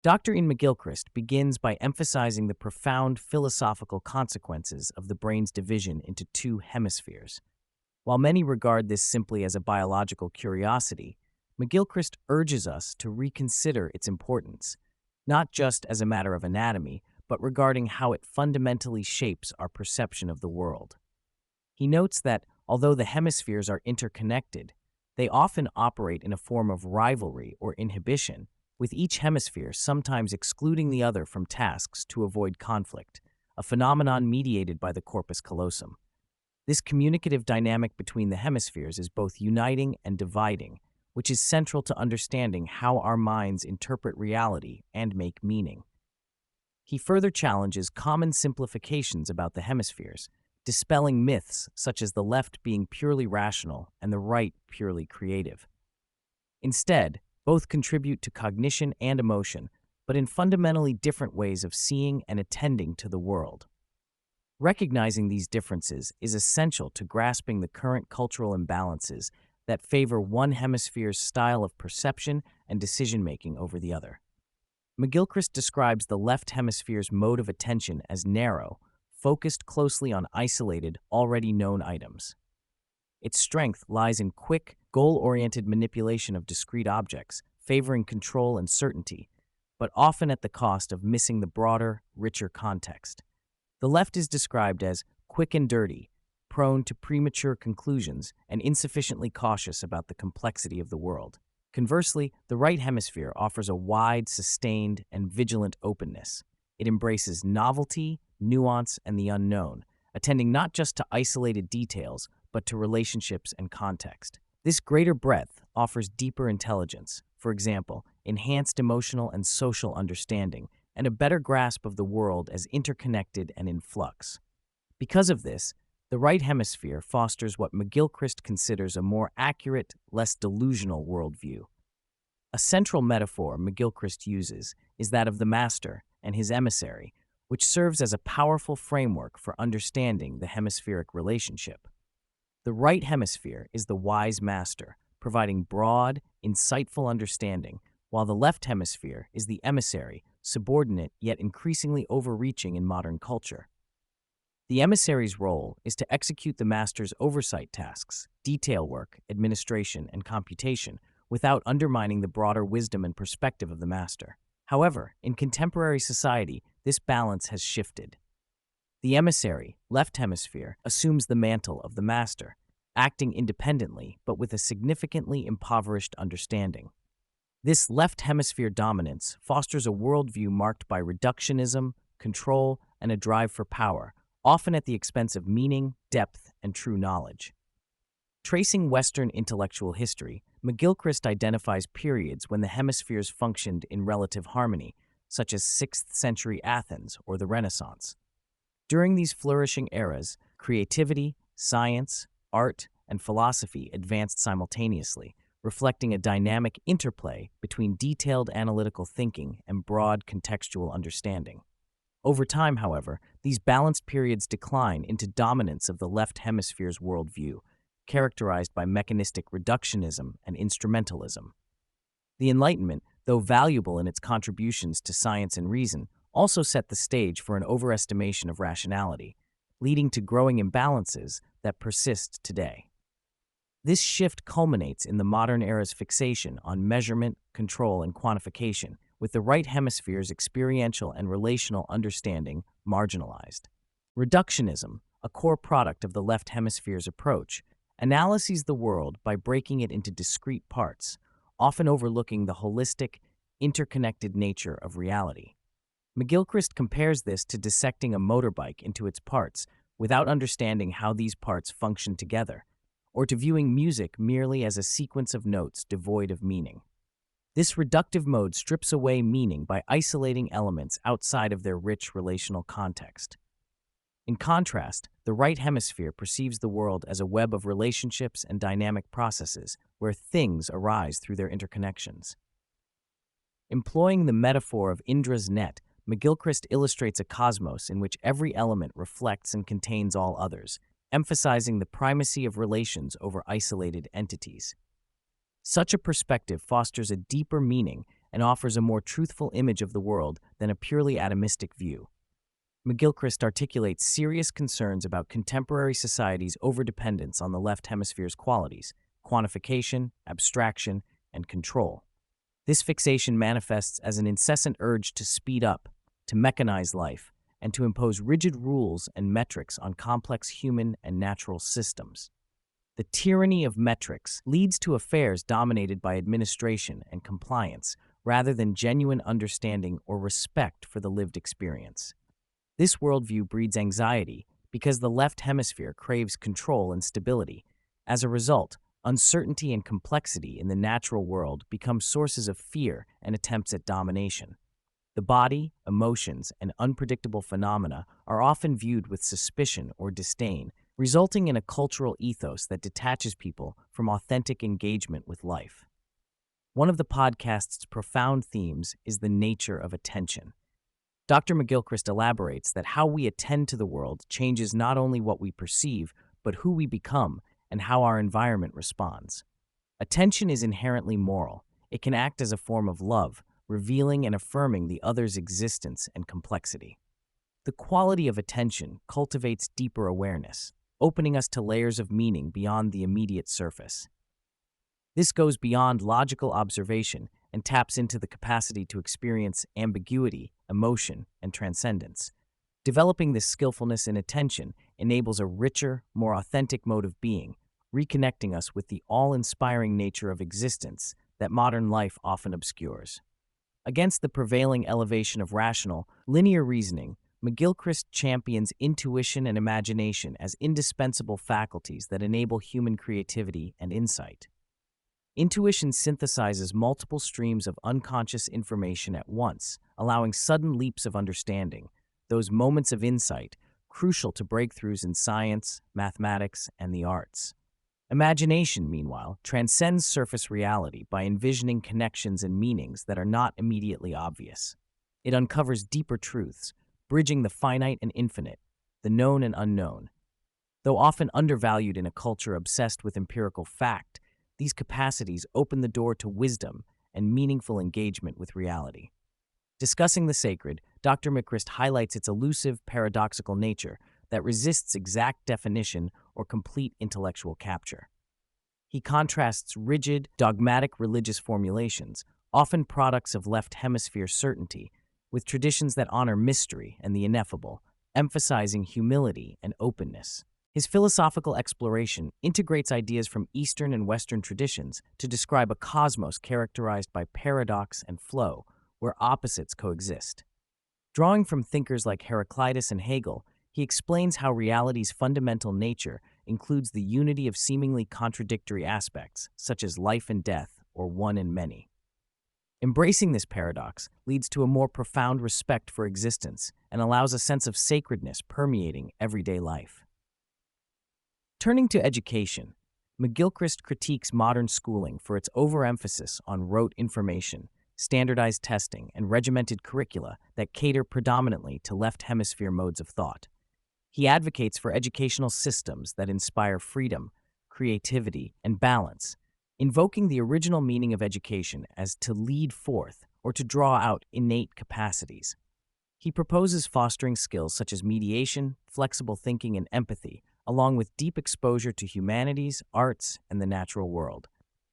Dr. Iain McGilchrist begins by emphasizing the profound philosophical consequences of the brain's division into two hemispheres. While many regard this simply as a biological curiosity, McGilchrist urges us to reconsider its importance, not just as a matter of anatomy, but regarding how it fundamentally shapes our perception of the world. He notes that, although the hemispheres are interconnected, they often operate in a form of rivalry or inhibition, with each hemisphere sometimes excluding the other from tasks to avoid conflict, a phenomenon mediated by the corpus callosum. This communicative dynamic between the hemispheres is both uniting and dividing, which is central to understanding how our minds interpret reality and make meaning. He further challenges common simplifications about the hemispheres, dispelling myths such as the left being purely rational and the right purely creative. Instead, both contribute to cognition and emotion, but in fundamentally different ways of seeing and attending to the world. Recognizing these differences is essential to grasping the current cultural imbalances that favor one hemisphere's style of perception and decision-making over the other. McGilchrist describes the left hemisphere's mode of attention as narrow, focused closely on isolated, already known items. Its strength lies in quick, goal-oriented manipulation of discrete objects, favoring control and certainty, but often at the cost of missing the broader, richer context. The left is described as quick and dirty, prone to premature conclusions, and insufficiently cautious about the complexity of the world. Conversely, the right hemisphere offers a wide, sustained, and vigilant openness. It embraces novelty, nuance, and the unknown, attending not just to isolated details, but to relationships and context. This greater breadth offers deeper intelligence, for example, enhanced emotional and social understanding, and a better grasp of the world as interconnected and in flux. Because of this, the right hemisphere fosters what McGilchrist considers a more accurate, less delusional worldview. A central metaphor McGilchrist uses is that of the Master and His Emissary, which serves as a powerful framework for understanding the hemispheric relationship. The right hemisphere is the wise master, providing broad, insightful understanding, while the left hemisphere is the emissary, subordinate yet increasingly overreaching in modern culture. The emissary's role is to execute the master's oversight tasks, detail work, administration, and computation, without undermining the broader wisdom and perspective of the master. However, in contemporary society, this balance has shifted. The emissary, left hemisphere, assumes the mantle of the master, acting independently but with a significantly impoverished understanding. This left hemisphere dominance fosters a worldview marked by reductionism, control, and a drive for power, often at the expense of meaning, depth, and true knowledge. Tracing Western intellectual history, McGilchrist identifies periods when the hemispheres functioned in relative harmony, such as 6th century Athens or the Renaissance. During these flourishing eras, creativity, science, art, and philosophy advanced simultaneously, reflecting a dynamic interplay between detailed analytical thinking and broad contextual understanding. Over time, however, these balanced periods decline into dominance of the left hemisphere's worldview, characterized by mechanistic reductionism and instrumentalism. The Enlightenment, though valuable in its contributions to science and reason, also set the stage for an overestimation of rationality, leading to growing imbalances that persist today. This shift culminates in the modern era's fixation on measurement, control, and quantification, with the right hemisphere's experiential and relational understanding marginalized. Reductionism, a core product of the left hemisphere's approach, analyses the world by breaking it into discrete parts, often overlooking the holistic, interconnected nature of reality. McGilchrist compares this to dissecting a motorbike into its parts without understanding how these parts function together, or to viewing music merely as a sequence of notes devoid of meaning. This reductive mode strips away meaning by isolating elements outside of their rich relational context. In contrast, the right hemisphere perceives the world as a web of relationships and dynamic processes where things arise through their interconnections. Employing the metaphor of Indra's net, McGilchrist illustrates a cosmos in which every element reflects and contains all others, emphasizing the primacy of relations over isolated entities. Such a perspective fosters a deeper meaning and offers a more truthful image of the world than a purely atomistic view. McGilchrist articulates serious concerns about contemporary society's overdependence on the left hemisphere's qualities, quantification, abstraction, and control. This fixation manifests as an incessant urge to speed up, to mechanize life, and to impose rigid rules and metrics on complex human and natural systems. The tyranny of metrics leads to affairs dominated by administration and compliance rather than genuine understanding or respect for the lived experience. This worldview breeds anxiety because the left hemisphere craves control and stability. As a result, uncertainty and complexity in the natural world become sources of fear and attempts at domination. The body, emotions, and unpredictable phenomena are often viewed with suspicion or disdain, resulting in a cultural ethos that detaches people from authentic engagement with life. One of the podcast's profound themes is the nature of attention. Dr. McGilchrist elaborates that how we attend to the world changes not only what we perceive, but who we become and how our environment responds. Attention is inherently moral. It can act as a form of love, revealing and affirming the other's existence and complexity. The quality of attention cultivates deeper awareness, opening us to layers of meaning beyond the immediate surface. This goes beyond logical observation and taps into the capacity to experience ambiguity, emotion, and transcendence. Developing this skillfulness in attention enables a richer, more authentic mode of being, reconnecting us with the awe-inspiring nature of existence that modern life often obscures. Against the prevailing elevation of rational, linear reasoning, McGilchrist champions intuition and imagination as indispensable faculties that enable human creativity and insight. Intuition synthesizes multiple streams of unconscious information at once, allowing sudden leaps of understanding, those moments of insight crucial to breakthroughs in science, mathematics, and the arts. Imagination, meanwhile, transcends surface reality by envisioning connections and meanings that are not immediately obvious. It uncovers deeper truths, bridging the finite and infinite, the known and unknown. Though often undervalued in a culture obsessed with empirical fact, these capacities open the door to wisdom and meaningful engagement with reality. Discussing the sacred, Dr. McGilchrist highlights its elusive, paradoxical nature that resists exact definition or complete intellectual capture. He contrasts rigid, dogmatic religious formulations, often products of left hemisphere certainty, with traditions that honor mystery and the ineffable, emphasizing humility and openness. His philosophical exploration integrates ideas from Eastern and Western traditions to describe a cosmos characterized by paradox and flow, where opposites coexist. Drawing from thinkers like Heraclitus and Hegel, he explains how reality's fundamental nature includes the unity of seemingly contradictory aspects, such as life and death, or one and many. Embracing this paradox leads to a more profound respect for existence and allows a sense of sacredness permeating everyday life. Turning to education, McGilchrist critiques modern schooling for its overemphasis on rote information, standardized testing, and regimented curricula that cater predominantly to left hemisphere modes of thought. He advocates for educational systems that inspire freedom, creativity, and balance, invoking the original meaning of education as to lead forth or to draw out innate capacities. He proposes fostering skills such as mediation, flexible thinking, and empathy, along with deep exposure to humanities, arts, and the natural world.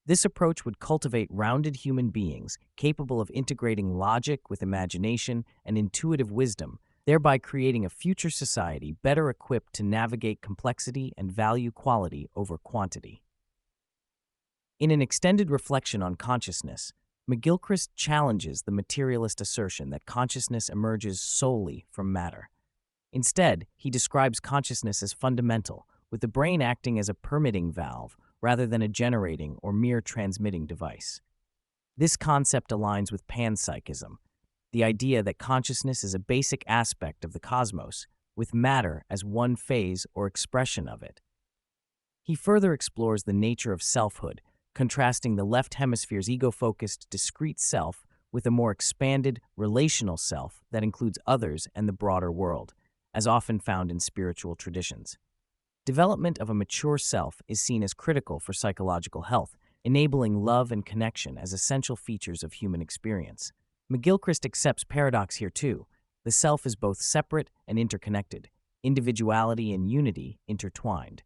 This approach would cultivate rounded human beings capable of integrating logic with imagination and intuitive wisdom, thereby creating a future society better equipped to navigate complexity and value quality over quantity. In an extended reflection on consciousness, McGilchrist challenges the materialist assertion that consciousness emerges solely from matter. Instead, he describes consciousness as fundamental, with the brain acting as a permitting valve rather than a generating or mere transmitting device. This concept aligns with panpsychism, the idea that consciousness is a basic aspect of the cosmos, with matter as one phase or expression of it. He further explores the nature of selfhood, contrasting the left hemisphere's ego-focused, discrete self with a more expanded, relational self that includes others and the broader world, as often found in spiritual traditions. Development of a mature self is seen as critical for psychological health, enabling love and connection as essential features of human experience. McGilchrist accepts paradox here too. The self is both separate and interconnected, individuality and unity intertwined.